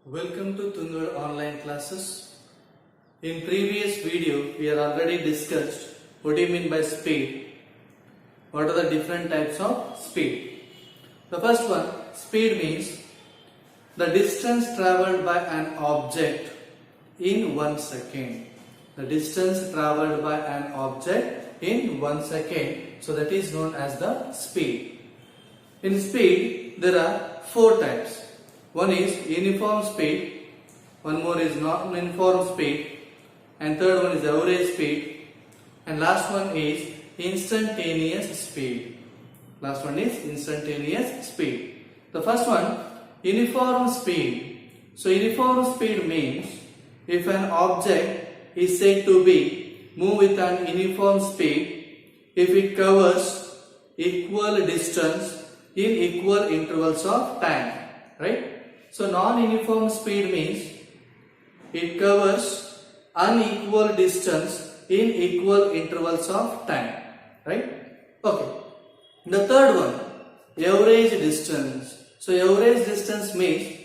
Welcome to Tungal online classes. In previous video, we have already discussed what do you mean by speed. What are the different types of speed? The first one, speed means the distance traveled by an object in 1 second. The distance traveled by an object in 1 second. So that is known as the speed. In speed, there are 4 types. One is uniform speed, one more is non-uniform speed, and third one is average speed, and last one is instantaneous speed. Last one is instantaneous speed. The first one, uniform speed. So uniform speed means if an object is said to be move with an uniform speed if it covers equal distance in equal intervals of time, right? So non-uniform speed means it covers unequal distance in equal intervals of time, right? Okay. The third one, average distance. So average distance means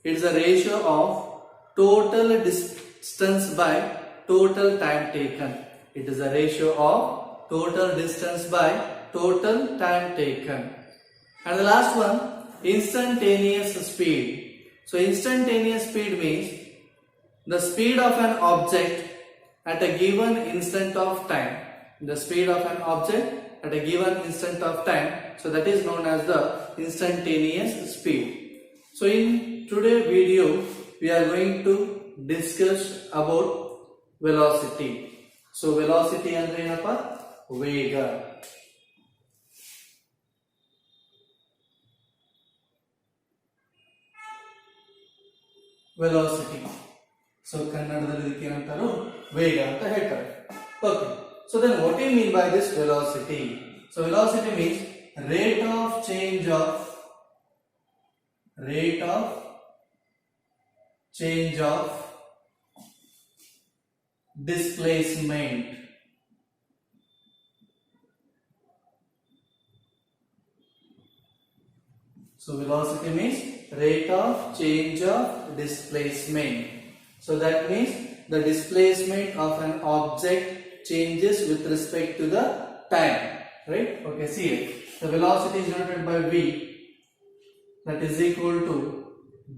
it is a ratio of total distance by total time taken. It is a ratio of total distance by total time taken. And the last one, instantaneous speed. So instantaneous speed means the speed of an object at a given instant of time. The speed of an object at a given instant of time. So that is known as the instantaneous speed. So in today's video, we are going to discuss about velocity. So velocity andre ಏನಪ್ಪ ವೇಗ. Velocity. So ಕನ್ನಡದಲ್ಲಿ ಇದಕ್ಕೆ ಏನಂತಾರೋ ವೇಗ ಅಂತ ಹೇಳ್ತಾರೆ. Okay. So then what do you mean by this velocity? So velocity means rate of change of displacement. So velocity means rate of change of displacement. So that means the displacement of an object changes with respect to the time, right? Okay, see it. The velocity is denoted by v, that is equal to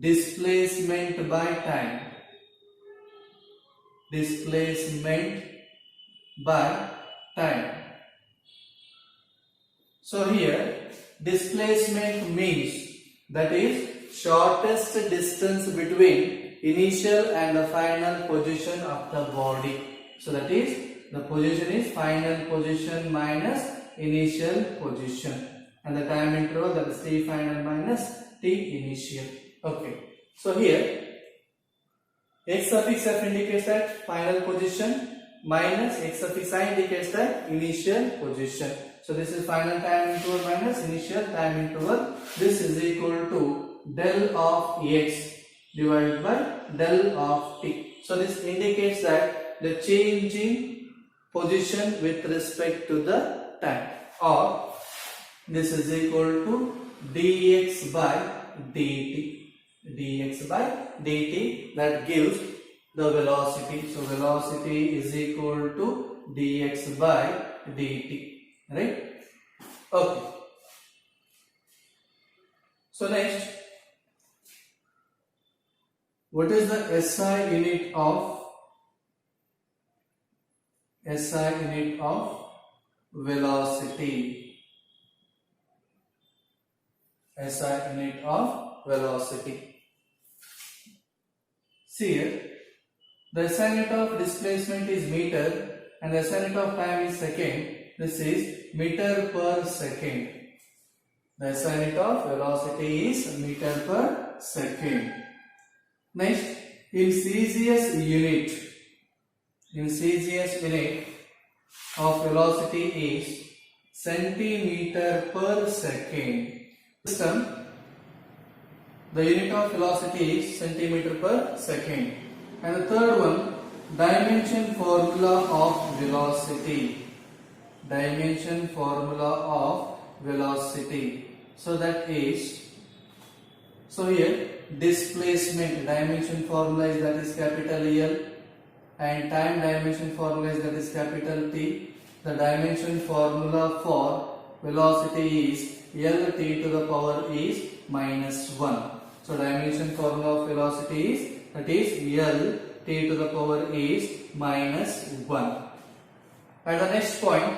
displacement by time. Displacement by time. So here displacement means that is shortest distance between initial and the final position of the body. So that is the position is final position minus initial position, and the time interval, that is t final minus t initial. Okay. So here x suffix f indicates that final position minus x suffix I indicates that initial position. So this is final time interval minus initial time interval. This is equal to del of x divided by del of t. So this indicates that the change in position with respect to the time, or this is equal to dx by dt. Dx by dt, that gives the velocity. So velocity is equal to dx by dt, right? Okay. So next, what is the SI unit of velocity? SI unit of velocity. See here, the SI unit of displacement is meter and the SI unit of time is second. This is meter per second. The SI unit of velocity is meter per second. Next, in Celsius unit of velocity is centimeter per second. System, the unit of velocity is centimeter per second. And the third one, dimension formula of velocity. Dimension formula of velocity. So that is, so here displacement dimension formula is that is capital L, and time dimension formula is that is capital T. The dimension formula for velocity is Lt to the power is -1. So dimension formula of velocity is that is Lt to the power is -1. And the next point,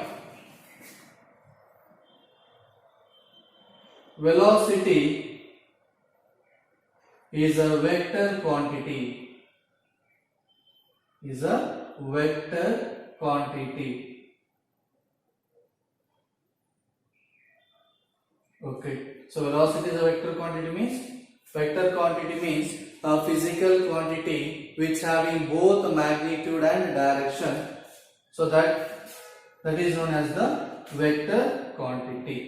velocity is a vector quantity. Is a vector quantity. Okay. So velocity is a vector quantity means a physical quantity which having both magnitude and direction. So that is known as the vector quantity.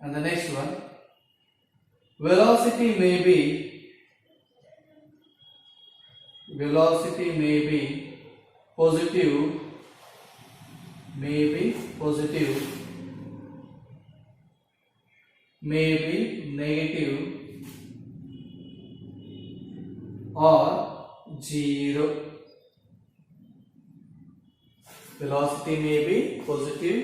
And the next one, velocity may be positive, may be negative or zero. Velocity may be positive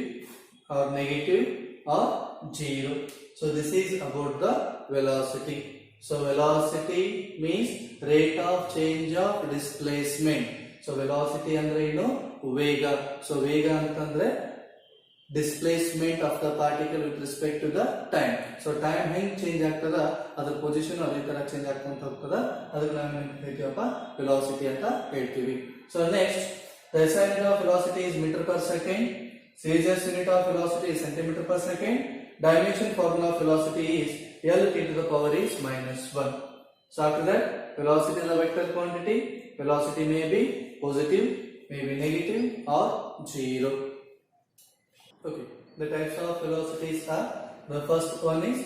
or negative or zero. So this is about the velocity. So velocity means rate of change of displacement. So velocity andre eno vega. So vega antandre displacement of the particle with respect to the time. So time heng change ಆಗ್ತದ ಅದರ position ಅದೇ ತರ change ಆಗ್ತಾ ಹೋಗ್ತದ, ಅದಕ್ಕೆ ನಾವು ಏನು ಹೇಳ್ತೀವಪ್ಪ velocity ಅಂತ ಹೇಳ್ತೀವಿ. So next, the SI unit of velocity is meter per second. Celsius unit of velocity is centimeter per second. Dimension formula of velocity is Lt to the power is -1. So after that, velocity is a vector quantity. Velocity may be positive, may be negative or zero. Okay, the types of velocities are, the first one is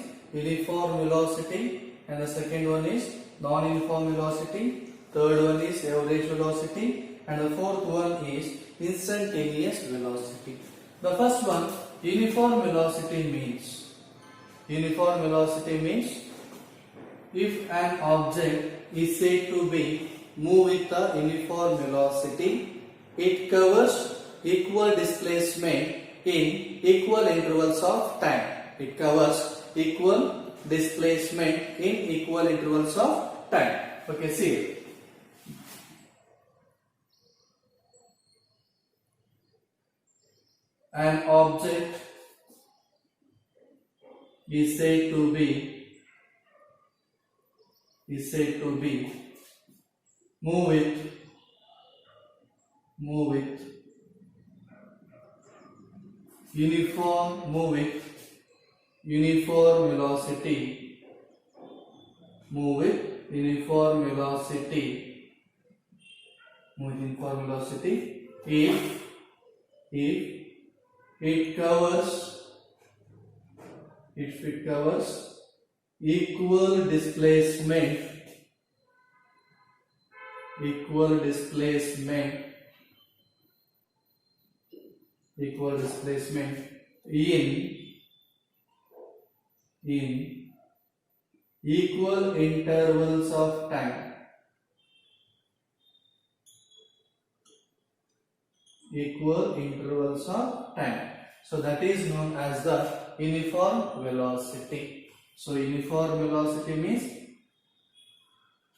uniform velocity, and the second one is non-uniform velocity, third one is average velocity, and the fourth one is instantaneous velocity. The first one, uniform velocity means if an object is said to be move with a uniform velocity, it covers equal displacement in equal intervals of time. It covers equal displacement in equal intervals of time. Okay, see. An object is said to be move with uniform velocity, if it covers equal displacement in equal intervals of time. So that is known as the uniform velocity. So uniform velocity means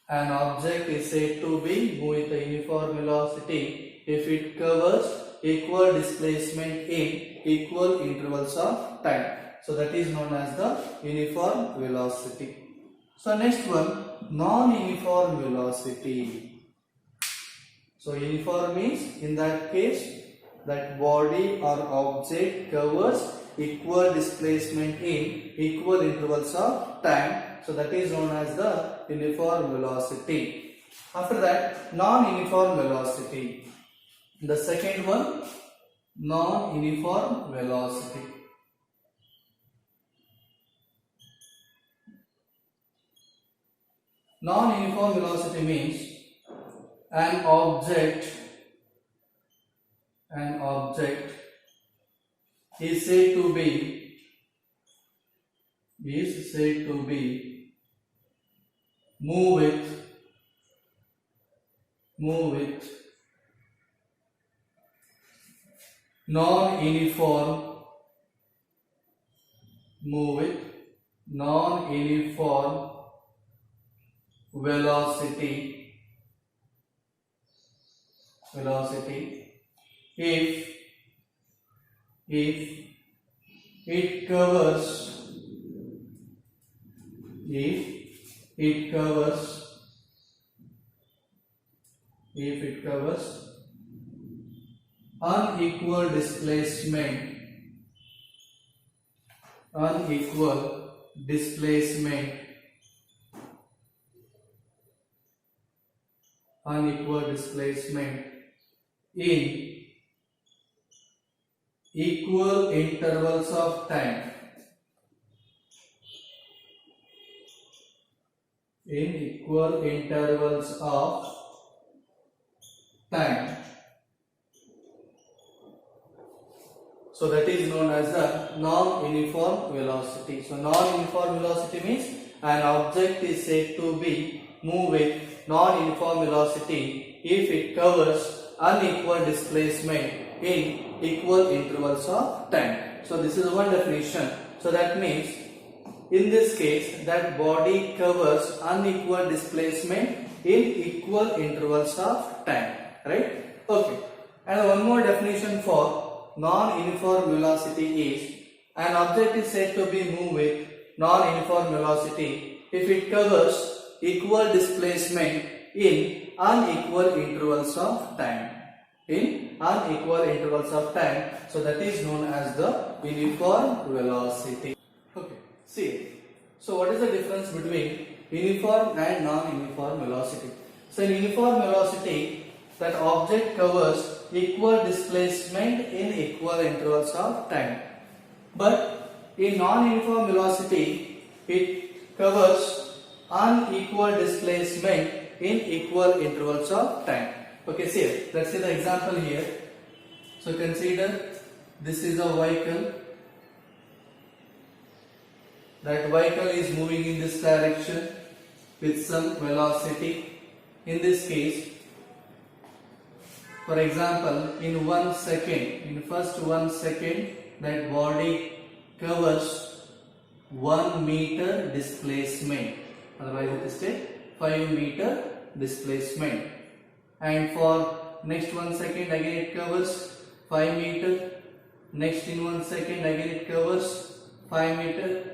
an object is said to be move with a uniform velocity if it covers equal displacement in equal intervals of time. So that is known as the uniform velocity. So next one, non-uniform velocity. So uniform means in that case that body or object covers equal displacement in equal intervals of time. So that is known as the uniform velocity. After that, non-uniform velocity. The second one, non-uniform velocity. Non-uniform velocity means an object is said to be move with non-uniform velocity if it covers unequal displacement in equal intervals of time. So that is known as the non-uniform velocity. So non-uniform velocity means an object is said to be move with non-uniform velocity if it covers unequal displacement in equal intervals of time. So this is one definition. So that means in this case that body covers unequal displacement in equal intervals of time, right? Okay. And one more definition for non-uniform velocity is an object is said to be moved with non-uniform velocity if it covers equal displacement in unequal intervals of time. So that is known as the uniform velocity. Okay. See. So what is the difference between uniform and non-uniform velocity? So in uniform velocity, that object covers equal displacement in equal intervals of time. But in non-uniform velocity, it covers unequal displacement in equal intervals of time. Okay, see, let's see the example here. So consider this is a vehicle. That vehicle is moving in this direction with some velocity. In this case, for example, in 1 second, in first 1 second, that body covers 1 meter displacement. Otherwise, it is a 5 meter displacement. And for next 1 second, again it covers 5 meter. Next in 1 second, again it covers 5 meter.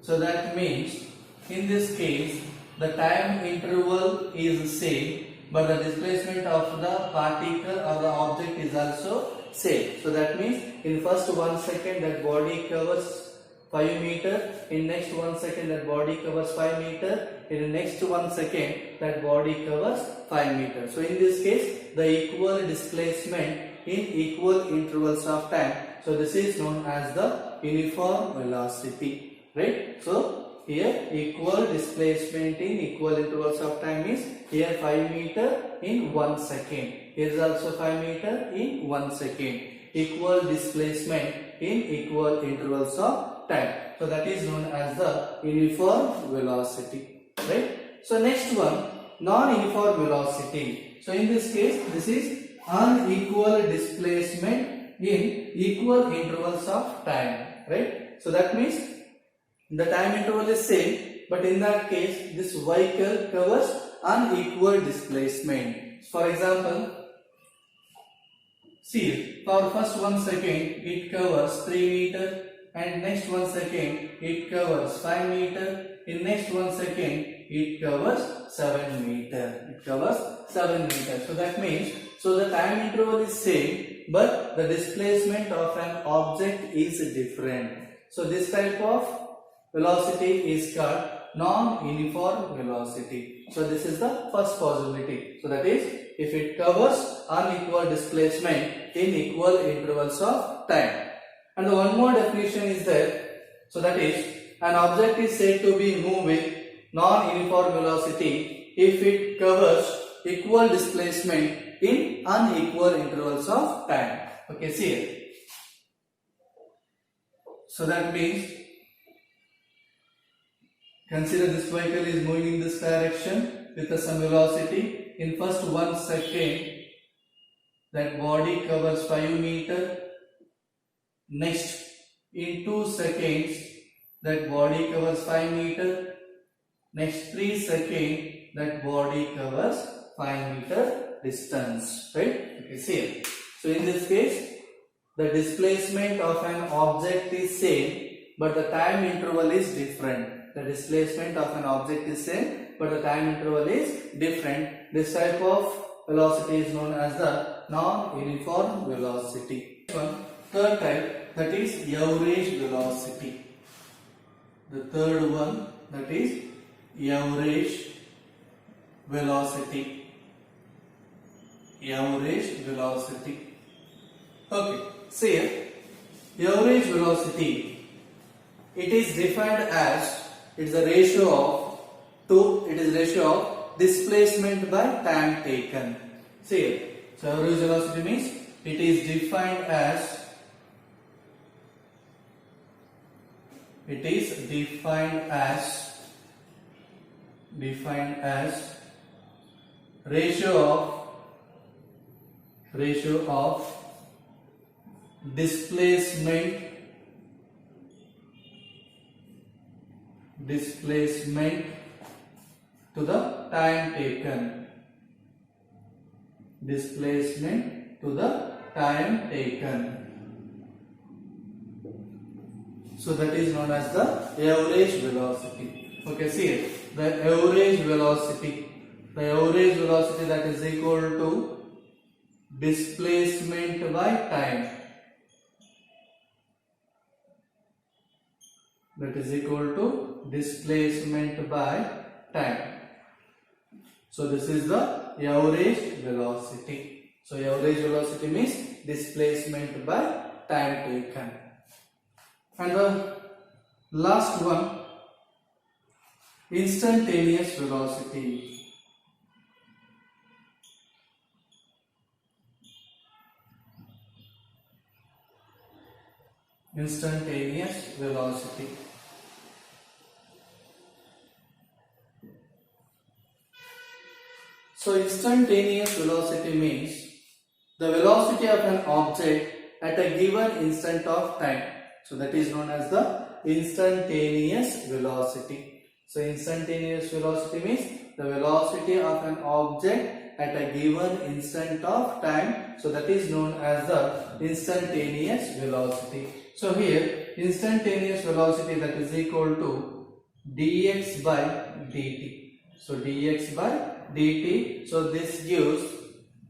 So that means in this case, the time interval is the same, but the displacement of the particle or the object is also same. So that means in first 1 second that body covers 5 meter, in next 1 second that body covers 5 meter, in the next 1 second that body covers 5 meter. So in this case the equal displacement in equal intervals of time. So this is known as the uniform velocity, right? So here equal displacement in equal intervals of time is here 5 meter in 1 second. Here is also 5 meter in 1 second. Equal displacement in equal intervals of time. So that is known as the uniform velocity, right? So next one, non-uniform velocity. So in this case, this is unequal displacement in equal intervals of time, right? So that means the time interval is same, but in that case this vehicle covers unequal displacement. For example, see, for first 1 second it covers 3 meter, and next 1 second it covers 5 meter, in next 1 second it covers 7 meter. So that means, so the time interval is same, but the displacement of an object is different. So this type of velocity is called non-uniform velocity. So this is the first possibility. So that is, if it covers unequal displacement in equal intervals of time. And the one more definition is there. So that is, an object is said to be moved with non-uniform velocity if it covers equal displacement in unequal intervals of time. Okay, see here. So that means, Consider this vehicle is moving in this direction with some velocity. In first 1 second, that body covers 5 meter. Next, in 2 seconds, that body covers 5 meter. Next 3 seconds, that body covers 5 meter distance. Right? Okay, see here. So in this case, the displacement of an object is same, but the time interval is different. The displacement of an object is same, but the time interval is different. This type of velocity is known as the non-uniform velocity. Third type, that is average velocity. The third one, that is average velocity. Average velocity. Okay, see here, average velocity, it is defined as, it is a ratio of displacement by time taken. See here, so average velocity means it is defined as ratio of displacement to the time taken. Displacement to the time taken. So that is known as the average velocity. Okay, see here, the average velocity that is equal to displacement by time. That is equal to displacement by time. So this is the average velocity. So average velocity means displacement by time taken. And the last one, instantaneous velocity. Instantaneous velocity. So instantaneous velocity means the velocity of an object at a given instant of time. So that is known as the instantaneous velocity. So instantaneous velocity means the velocity of an object at a given instant of time. So that is known as the instantaneous velocity. So here instantaneous velocity, that is equal to dx by dt. So dx by dt. So this gives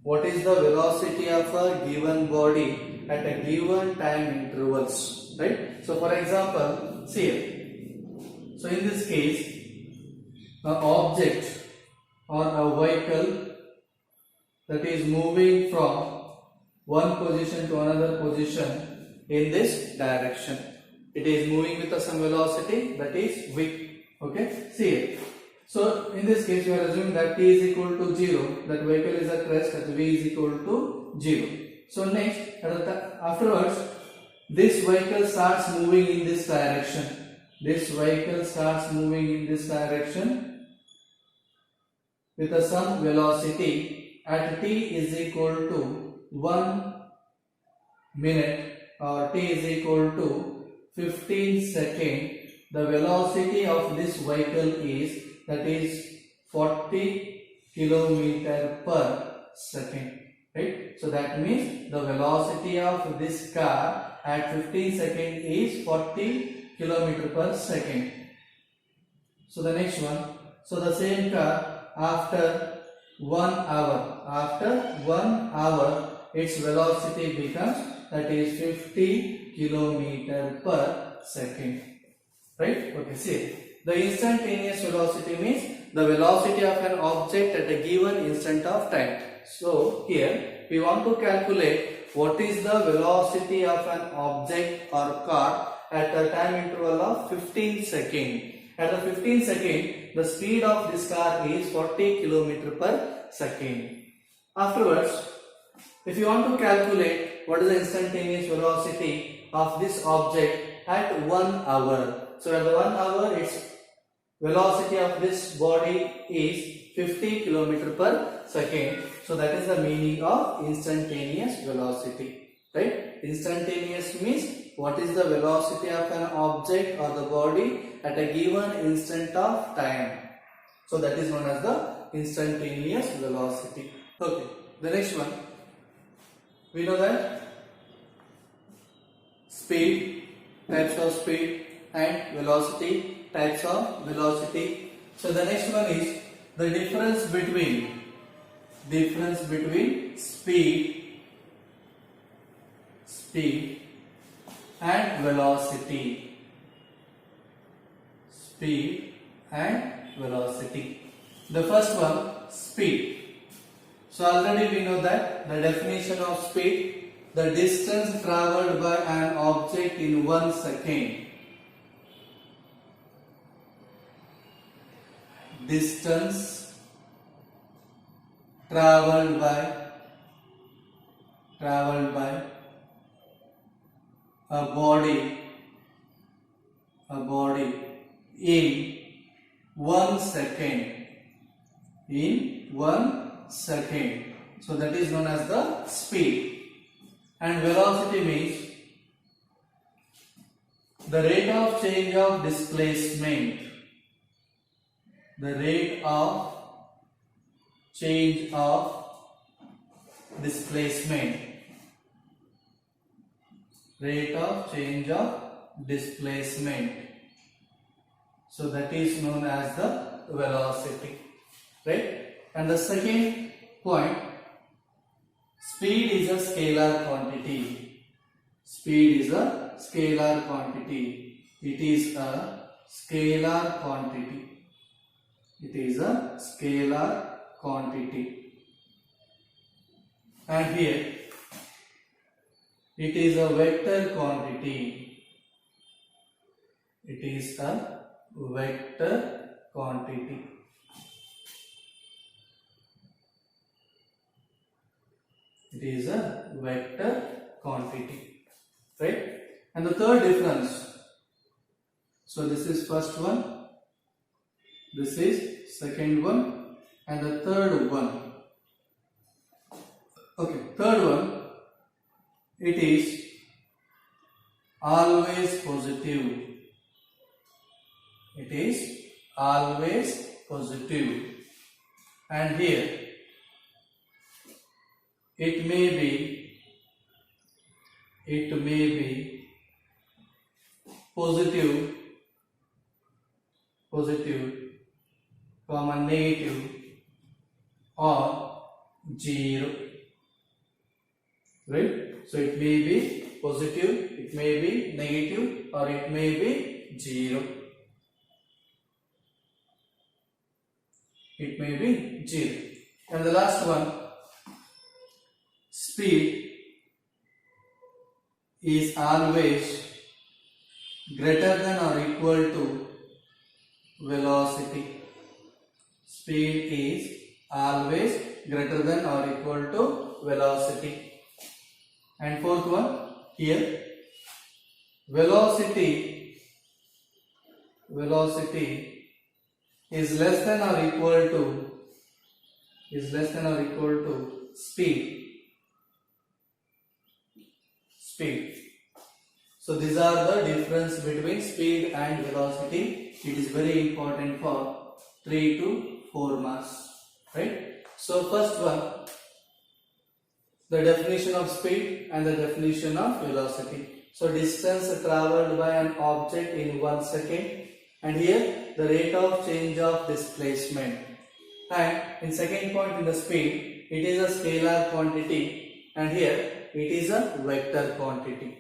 what is the velocity of a given body at a given time intervals, right? So for example, see here. So in this case, an object or a vehicle that is moving from one position to another position in this direction. It is moving with some velocity, that is v. Okay, see here. So in this case, we are assuming that t is equal to 0. That vehicle is at rest at v is equal to 0. So next, afterwards, this vehicle starts moving in this direction. This vehicle starts moving in this direction with some velocity at t is equal to 1 minute or t is equal to 15 seconds. The velocity of this vehicle is, that is 40 kilometer per second, right? So that means the velocity of this car at 15 seconds is 40 kilometer per second. So the next one, so the same car after 1 hour, its velocity becomes, that is 50 kilometer per second, right? Okay, see, the instantaneous velocity means the velocity of an object at a given instant of time. So here we want to calculate what is the velocity of an object or car at a time interval of 15 seconds. At the 15 seconds, the speed of this car is 40 km per second. Afterwards, if you want to calculate what is the instantaneous velocity of this object at 1 hour. So at the 1 hour, its velocity of this body is 50 km per second. So that is the meaning of instantaneous velocity, right? Instantaneous means what is the velocity of an object or the body at a given instant of time. So that is known as the instantaneous velocity. Okay, the next one, we know that speed, types of speed, and velocity, types of velocity. So the next one is the difference between speed and velocity. Speed and velocity. The first one, speed. So already we know that the definition of speed, the distance traveled by an object in 1 second. Distance traveled by a body in 1 second. In 1 second. So that is known as the speed. And velocity means the rate of change of displacement. The rate of change of displacement. Rate of change of displacement. So that is known as the velocity, right? And the second point, speed is a scalar quantity. Speed is a scalar quantity. It is a scalar quantity. It is a scalar quantity. And here, it is a vector quantity. It is a vector quantity. It is a vector quantity, right? And the third difference. So this is first one, this is second one, and the third one. Okay, third one, it is always positive. It is always positive. And here, it may be positive, comma negative, or 0, right? So it may be positive, it may be negative, or it may be 0. It may be 0. And the last one, speed is always greater than or equal to velocity. Speed is always greater than or equal to velocity. And fourth one, here, velocity is less than or equal to speed. So these are the difference between speed and velocity. It is very important for 3 to 4 marks, right? So first one, the definition of speed and the definition of velocity. So distance traveled by an object in 1 second, and here the rate of change of displacement. And in second point, in the speed, it is a scalar quantity, and here it is a vector quantity.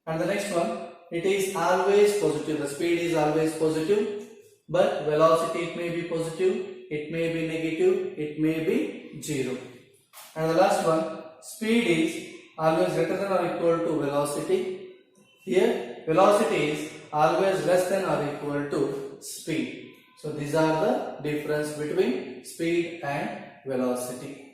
And the next one, it is always positive. The speed is always positive, but velocity, it may be positive, it may be negative, it may be 0. And the last one, speed is always greater than or equal to velocity. Here, velocity is always less than or equal to speed. So these are the difference between speed and velocity.